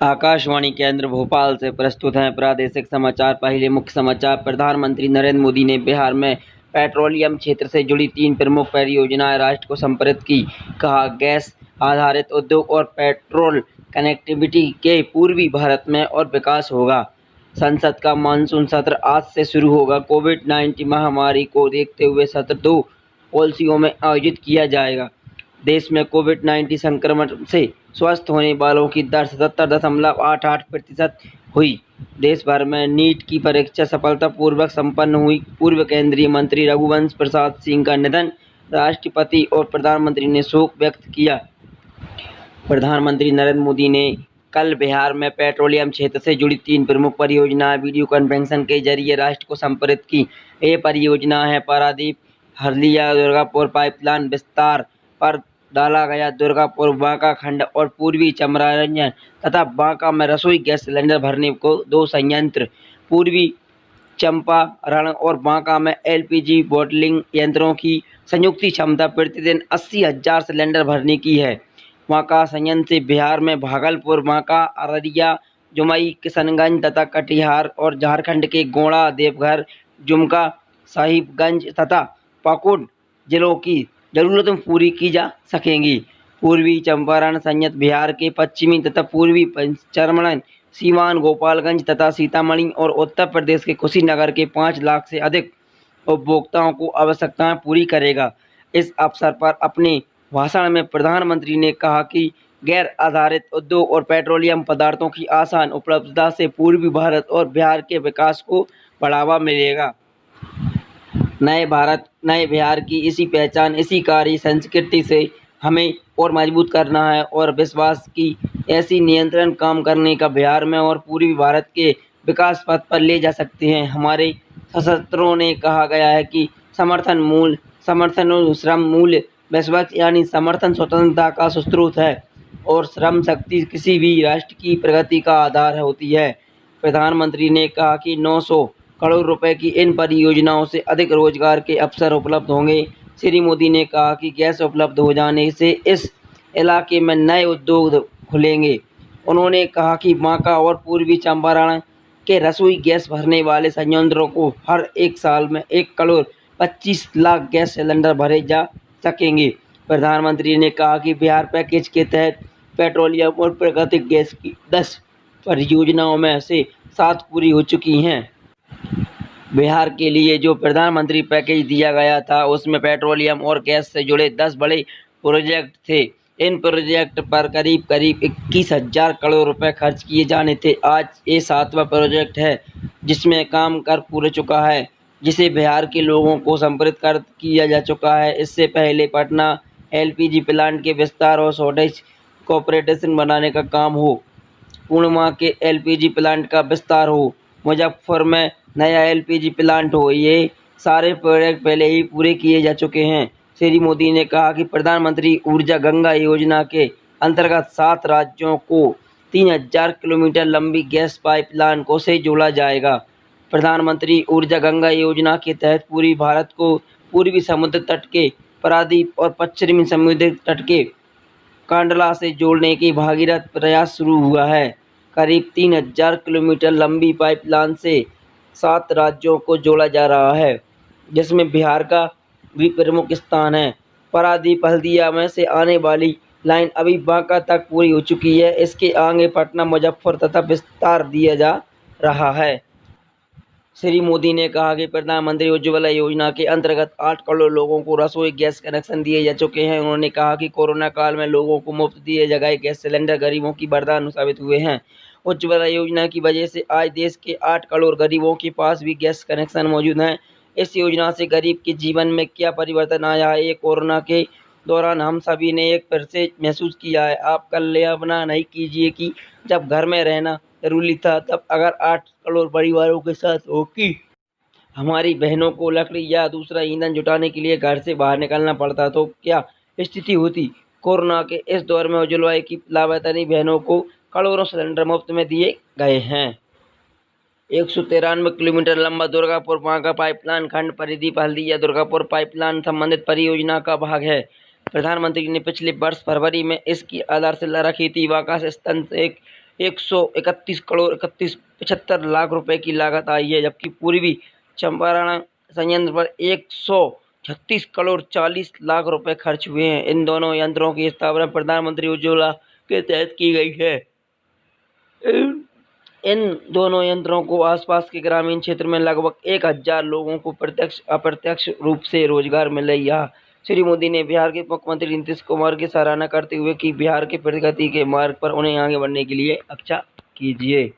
आकाशवाणी केंद्र भोपाल से प्रस्तुत हैं प्रादेशिक समाचार। पहले मुख्य समाचार। प्रधानमंत्री नरेंद्र मोदी ने बिहार में पेट्रोलियम क्षेत्र से जुड़ी 3 प्रमुख परियोजनाएं राष्ट्र को समर्पित की। कहा, गैस आधारित उद्योग और पेट्रोल कनेक्टिविटी के पूर्वी भारत में और विकास होगा। संसद का मानसून सत्र आज से शुरू होगा। कोविड-19 महामारी को देखते हुए सत्र 2 पॉलिसियों में आयोजित किया जाएगा। देश में कोविड-19 संक्रमण से स्वस्थ होने वालों की दर 77.88% हुई। देश भर में नीट की परीक्षा सफलतापूर्वक संपन्न हुई। पूर्व केंद्रीय मंत्री रघुवंश प्रसाद सिंह का निधन, राष्ट्रपति और प्रधानमंत्री ने शोक व्यक्त किया। प्रधानमंत्री नरेंद्र मोदी ने कल बिहार में पेट्रोलियम क्षेत्र से जुड़ी 3 प्रमुख परियोजनाएं वीडियो कॉन्फ्रेंसिंग के जरिए राष्ट्र को समर्पित की। ये परियोजना है पारादीप हल्दिया दुर्गापुर पाइपलाइन विस्तार पर डाला गया दुर्गापुर बांका खंड और पूर्वी चंपारण तथा बांका में रसोई गैस सिलेंडर भरने को 2 संयंत्र, पूर्वी चंपारण और बांका में एलपीजी बॉटलिंग यंत्रों की संयुक्त क्षमता प्रतिदिन 80,000 सिलेंडर भरने की है। बांका संयंत्र से बिहार में भागलपुर, बांका, अररिया, जमुई, किशनगंज तथा कटिहार और झारखंड के गोंडा, देवघर, दुमका, साहिबगंज तथा पाकुड़ जिलों की जरूरतें पूरी की जा सकेंगी। पूर्वी चंपारण संयंत्र बिहार के पश्चिमी तथा पूर्वी चंपारण, सीवान, गोपालगंज तथा सीतामढ़ी और उत्तर प्रदेश के कुशीनगर के 5 लाख से अधिक उपभोक्ताओं को आवश्यकताएं पूरी करेगा। इस अवसर पर अपने भाषण में प्रधानमंत्री ने कहा कि गैर आधारित उद्योग और पेट्रोलियम पदार्थों की आसान उपलब्धता से पूर्वी भारत और बिहार के विकास को बढ़ावा मिलेगा। नए भारत, नए बिहार की इसी पहचान, इसी कार्य संस्कृति से हमें और मजबूत करना है और विश्वास की ऐसी नियंत्रण काम करने का बिहार में और पूर्वी भारत के विकास पथ पर ले जा सकते हैं। हमारे शास्त्रों ने कहा गया है कि समर्थन और श्रम मूल्य विश्वास यानी समर्थन स्वतंत्रता का स्रोत है और श्रम शक्ति किसी भी राष्ट्र की प्रगति का आधार होती है। प्रधानमंत्री ने कहा कि 900 करोड़ रुपए की इन परियोजनाओं से अधिक रोजगार के अवसर उपलब्ध होंगे। श्री मोदी ने कहा कि गैस उपलब्ध हो जाने से इस इलाके में नए उद्योग खुलेंगे। उन्होंने कहा कि बांका और पूर्वी चंपारण के रसोई गैस भरने वाले संयंत्रों को हर 1 साल में 1 करोड़ 25 लाख गैस सिलेंडर भरे जा सकेंगे। प्रधानमंत्री ने कहा कि बिहार पैकेज के तहत पेट्रोलियम और प्राकृतिक गैस की 10 परियोजनाओं में से 7 पूरी हो चुकी हैं। बिहार के लिए जो प्रधानमंत्री पैकेज दिया गया था उसमें पेट्रोलियम और गैस से जुड़े 10 बड़े प्रोजेक्ट थे। इन प्रोजेक्ट पर करीब 21,000 करोड़ रुपए खर्च किए जाने थे। आज ये 7वां प्रोजेक्ट है जिसमें काम कर पूरा चुका है, जिसे बिहार के लोगों को समर्पित कर किया जा चुका है। इससे पहले पटना एलपीजी प्लांट के विस्तार और शॉर्टेज कॉर्पोरेशन बनाने का काम हो, पूर्णिया के एलपीजी प्लांट का विस्तार हो, मुजफ्फर में नया एलपीजी प्लांट हो, ये सारे प्रोजेक्ट पहले ही पूरे किए जा चुके हैं। श्री मोदी ने कहा कि प्रधानमंत्री ऊर्जा गंगा योजना के अंतर्गत 7 राज्यों को 3,000 किलोमीटर लंबी गैस पाइपलाइन को से जोड़ा जाएगा। प्रधानमंत्री ऊर्जा गंगा योजना के तहत पूरी भारत को पूर्वी समुद्र तट के पारादीप और पश्चिमी समुद्र तट के कांडला से जोड़ने की भागीरथ प्रयास शुरू हुआ है। करीब 3,000 किलोमीटर लंबी पाइपलाइन से 7 राज्यों को जोड़ा जा रहा है, जिसमें बिहार का भी प्रमुख स्थान है। पारादीप हल्दिया में से आने वाली लाइन अभी बांका तक पूरी हो चुकी है। इसके आगे पटना, मुजफ्फर तथा विस्तार दिया जा रहा है। श्री मोदी ने कहा कि प्रधानमंत्री उज्ज्वला योजना के अंतर्गत 8 करोड़ लोगों को रसोई गैस कनेक्शन दिए जा चुके हैं। उन्होंने कहा कि कोरोना काल में लोगों को मुफ्त दिए गए गैस सिलेंडर गरीबों की वरदान साबित हुए हैं। उज्ज्वला योजना की वजह से आज देश के 8 करोड़ गरीबों के पास भी गैस कनेक्शन मौजूद हैं। इस योजना से गरीब के जीवन में क्या परिवर्तन आया है, ये कोरोना के दौरान हम सभी ने एक फिर से महसूस किया है। आप कल्पना नहीं कीजिए कि जब घर में रहना जरूरी था तब अगर 8 करोड़ परिवारों के साथ हो कि हमारी बहनों को लकड़ी या दूसरा ईंधन जुटाने के लिए घर से बाहर निकलना पड़ता तो क्या स्थिति होती। कोरोना के इस दौर में उज्ज्वला की लाभार्थी बहनों को करोड़ों सिलेंडर मुफ्त में दिए गए हैं। 193 किलोमीटर लंबा दुर्गापुर बांका पाइपलाइन खंड पारादीप हल्दिया दुर्गापुर पाइपलाइन संबंधित परियोजना का भाग है। प्रधानमंत्री ने पिछले वर्ष फरवरी में इसकी आधारशिला रखी थी। बांका से स्थित एक 131 करोड़ 75 लाख रुपए की लागत आई है, जबकि पूर्वी चंपारण संयंत्र पर 136 करोड़ 40 लाख रुपए खर्च हुए हैं। इन दोनों यंत्रों की स्थापना प्रधानमंत्री उज्ज्वला के तहत की गई है। इन दोनों यंत्रों को आसपास के ग्रामीण क्षेत्र में लगभग 1000 लोगों को प्रत्यक्ष अप्रत्यक्ष रूप से रोजगार मिलेगा। श्री मोदी ने बिहार के मुख्यमंत्री नीतीश कुमार की सराहना करते हुए कि बिहार के प्रगति के मार्ग पर उन्हें आगे बढ़ने के लिए अच्छा कीजिए।